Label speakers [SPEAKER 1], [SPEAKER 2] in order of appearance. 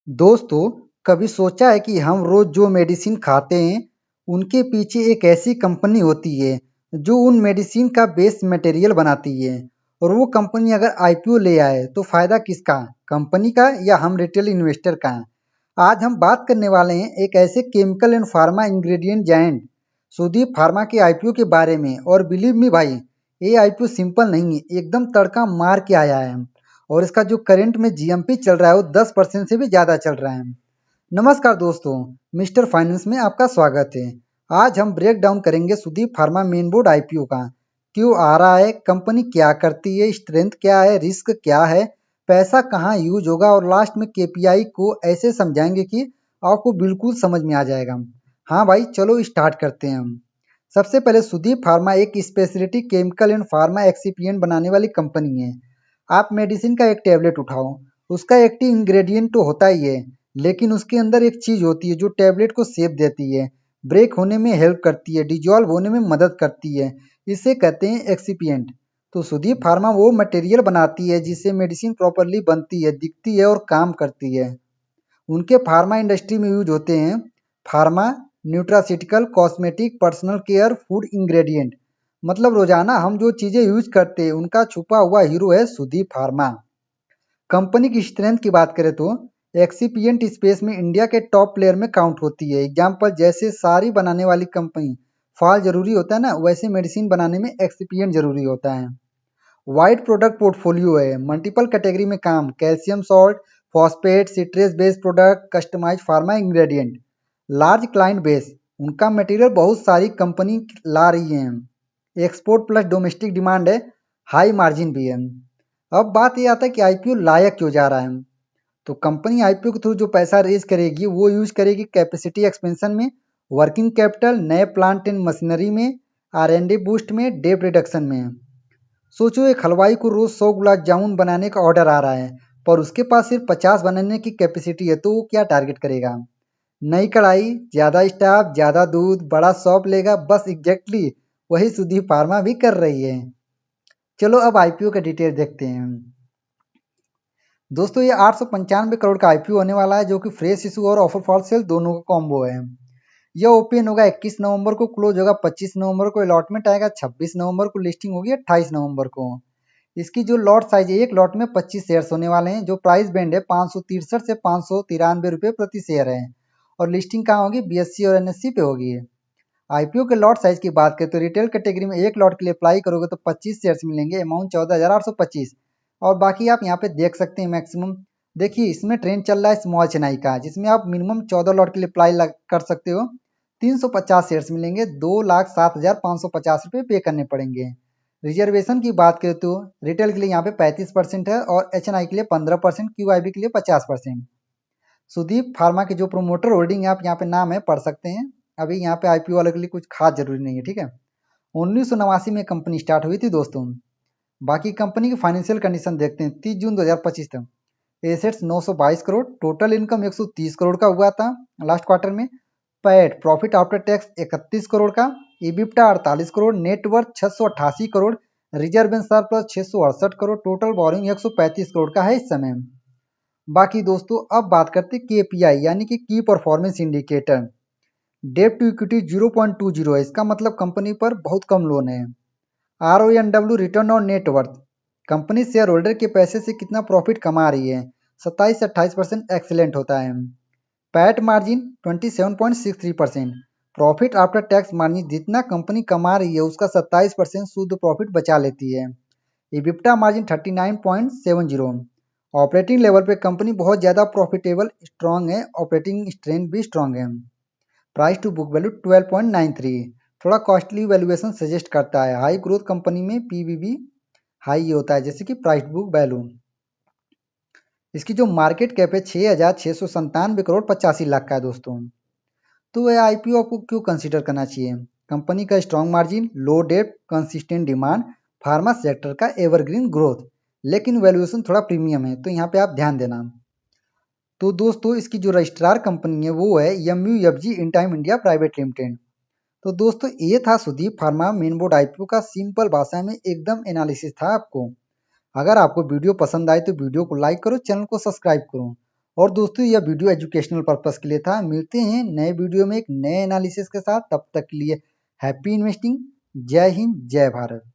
[SPEAKER 1] दोस्तों, कभी सोचा है कि हम रोज जो मेडिसिन खाते हैं उनके पीछे एक ऐसी कंपनी होती है जो उन मेडिसिन का बेस मटेरियल बनाती है। और वो कंपनी अगर आईपीओ ले आए तो फायदा किसका, कंपनी का या हम रिटेल इन्वेस्टर का। आज हम बात करने वाले हैं एक ऐसे chemical and pharma ingredient giant Sudeep pharma के आईपीओ के बारे में। और बिलीव मी भाई, ये आईपीओ सिंपल नहीं है, एकदम तड़का मार के आया है। और इसका जो करंट में जीएमपी चल रहा है वो 10% से भी ज़्यादा चल रहा है। नमस्कार दोस्तों, मिस्टर फाइनेंस में आपका स्वागत है। आज हम ब्रेक डाउन करेंगे Sudeep pharma main board IPO का। क्यों आ रहा है, कंपनी क्या करती है, स्ट्रेंथ क्या है, रिस्क क्या है, पैसा कहाँ यूज होगा, और लास्ट में केपीआई को ऐसे समझाएंगे कि आपको बिल्कुल समझ में आ जाएगा। हाँ भाई, चलो स्टार्ट करते हैं हम। सबसे पहले सुदीप फार्मा एक speciality chemical and pharma excipient बनाने वाली कंपनी है। आप मेडिसिन का एक टैबलेट उठाओ, उसका एक्टिव इंग्रेडिएंट तो होता ही है, लेकिन उसके अंदर एक चीज होती है जो टैबलेट को शेप देती है, ब्रेक होने में हेल्प करती है, डिजॉल्व होने में मदद करती है। इसे कहते हैं एक्सिपिएंट। तो सुदीप फार्मा वो मटेरियल बनाती है जिससे मेडिसिन प्रॉपरली बनती है, दिखती है और काम करती है। उनके फार्मा इंडस्ट्री में यूज होते हैं pharma, nutraceutical, cosmetic, personal care, food ingredient. मतलब रोजाना हम जो चीजें यूज करते हैं उनका छुपा हुआ हीरो है सुदीप फार्मा। कंपनी की स्ट्रेंथ की बात करें तो एक्सीपिएंट स्पेस में इंडिया के टॉप प्लेयर में काउंट होती है। एग्जाम्पल जैसे सारी बनाने वाली कंपनी फाल जरूरी होता है ना, वैसे मेडिसिन बनाने में एक्सीपिएंट जरूरी होता है। वाइड प्रोडक्ट पोर्टफोलियो है, मल्टीपल कैटेगरी में काम, calcium salt, phosphate, citrate based product, customise pharma ingredient. Large client base, उनका मटेरियल बहुत सारी कंपनी ला रही है। एक्सपोर्ट प्लस डोमेस्टिक डिमांड है, हाई मार्जिन भी है। अब बात ये आता है कि आईपीओ लायक क्यों जा रहा है। तो कंपनी आईपीओ के थ्रू जो पैसा रेज करेगी वो यूज करेगी कैपेसिटी एक्सपेंशन में, वर्किंग कैपिटल, नए प्लांट एंड मशीनरी में, आर एंड डी बूस्ट में, डेप रिडक्शन में। सोचो एक हलवाई को रोज 100 गुलाब जामुन बनाने का ऑर्डर आ रहा है, पर उसके पास सिर्फ 50 बनाने की कैपेसिटी है, तो वो क्या टारगेट करेगा। नई कढ़ाई, ज्यादा स्टाफ, ज्यादा दूध, बड़ा शॉप लेगा, बस एग्जैक्टली वही सुदीप फार्मा भी कर रही है। चलो अब आईपीओ का डिटेल देखते हैं। दोस्तों, ये 895 करोड़ का आईपीओ होने वाला है, जो कि फ्रेश इशू और ऑफर फॉर सेल दोनों का कॉम्बो है। यह ओपन होगा 21 नवंबर को, क्लोज होगा 25 नवंबर को, अलॉटमेंट आएगा 26 नवंबर को, लिस्टिंग होगी 28 नवंबर को। इसकी जो लॉट साइज है, एक लॉट में 25 शेयर्स होने वाले हैं। जो प्राइस बैंड है 563 से 593 रुपये प्रति शेयर है। और लिस्टिंग कहाँ होगी, बीएससी और एनएससी पे होगी। आईपीओ के लॉट साइज की बात करें तो रिटेल कैटेगरी में एक लॉट के लिए अप्लाई करोगे तो 25 शेयर्स मिलेंगे, अमाउंट 14,825। और बाकी आप यहाँ पे देख सकते हैं मैक्सिमम। देखिए, इसमें ट्रेंड चल रहा है स्मॉल चेनाई का, जिसमें आप मिनिमम 14 लॉट के लिए अप्लाई कर सकते हो। 350 शेयर्स मिलेंगे, 2,07,550 रुपये पे करने पड़ेंगे। रिजर्वेशन की बात करें तो रिटेल के लिए यहाँ पे 35% है, और एचएनआई के लिए 15%, क्यूआईबी के लिए 50%। सुदीप फार्मा के जो प्रोमोटर होल्डिंग है, आप यहाँ पे नाम है पढ़ सकते हैं। अभी यहाँ पे आईपीओ वाले के लिए कुछ खास जरूरी नहीं है, ठीक है। 1989 में कंपनी स्टार्ट हुई थी दोस्तों। बाकी कंपनी की फाइनेंशियल कंडीशन देखते हैं 30 जून 2025 तक। Assets 922 crore, total income 130 crore का हुआ था लास्ट क्वार्टर में। PAT profit after tax 31 crore का, इबिप्टा 48 crore, net worth 688 crore, reserve and surplus 668 crore, total boring 135 crore का है इस समय। बाकी दोस्तों, अब बात करते हैं केपीआई यानी कि key performance indicator. Debt to equity 0.20 है, इसका मतलब कंपनी पर बहुत कम लोन है। RONW return on net worth, company shareholder के पैसे से कितना प्रॉफिट कमा रही है, 27 से 28% एक्सीलेंट होता है। PAT margin 27.63%, profit after tax margin जितना कंपनी कमा रही है उसका 27% शुद्ध प्रॉफिट बचा लेती है। इबिप्टा मार्जिन 39.70, ऑपरेटिंग लेवल पे कंपनी बहुत ज़्यादा प्रॉफिटेबल स्ट्रांग है, ऑपरेटिंग स्ट्रेंथ भी स्ट्रांग है। प्राइस टू बुक वैल्यू 12.93, थोड़ा कॉस्टली वैल्यूएशन सजेस्ट करता है। हाई ग्रोथ कंपनी में पीबीबी हाई होता है, जैसे कि प्राइस बुक वैल्यू। इसकी जो मार्केट कैप है 6,697 करोड़ 85 लाख का है दोस्तों। तो यह आईपीओ आपको क्यों कंसीडर करना चाहिए। कंपनी का strong margin, low debt, consistent demand, pharma sector का एवरग्रीन ग्रोथ, लेकिन वैल्यूएशन थोड़ा प्रीमियम है, तो यहाँ पे आप ध्यान देना। तो दोस्तों, इसकी जो रजिस्ट्रार कंपनी है वो है MUFG Intime India private limited. तो दोस्तों, ये था Sudeep pharma main board IPO का सिंपल भाषा में एकदम एनालिसिस था आपको। अगर आपको वीडियो पसंद आए तो वीडियो को लाइक करो, चैनल को सब्सक्राइब करो, और दोस्तों यह वीडियो एजुकेशनल पर्पस के लिए था। मिलते हैं नए वीडियो में एक नए एनालिसिस के साथ। तब तक के लिए हैप्पी इन्वेस्टिंग। जय हिंद, जय भारत।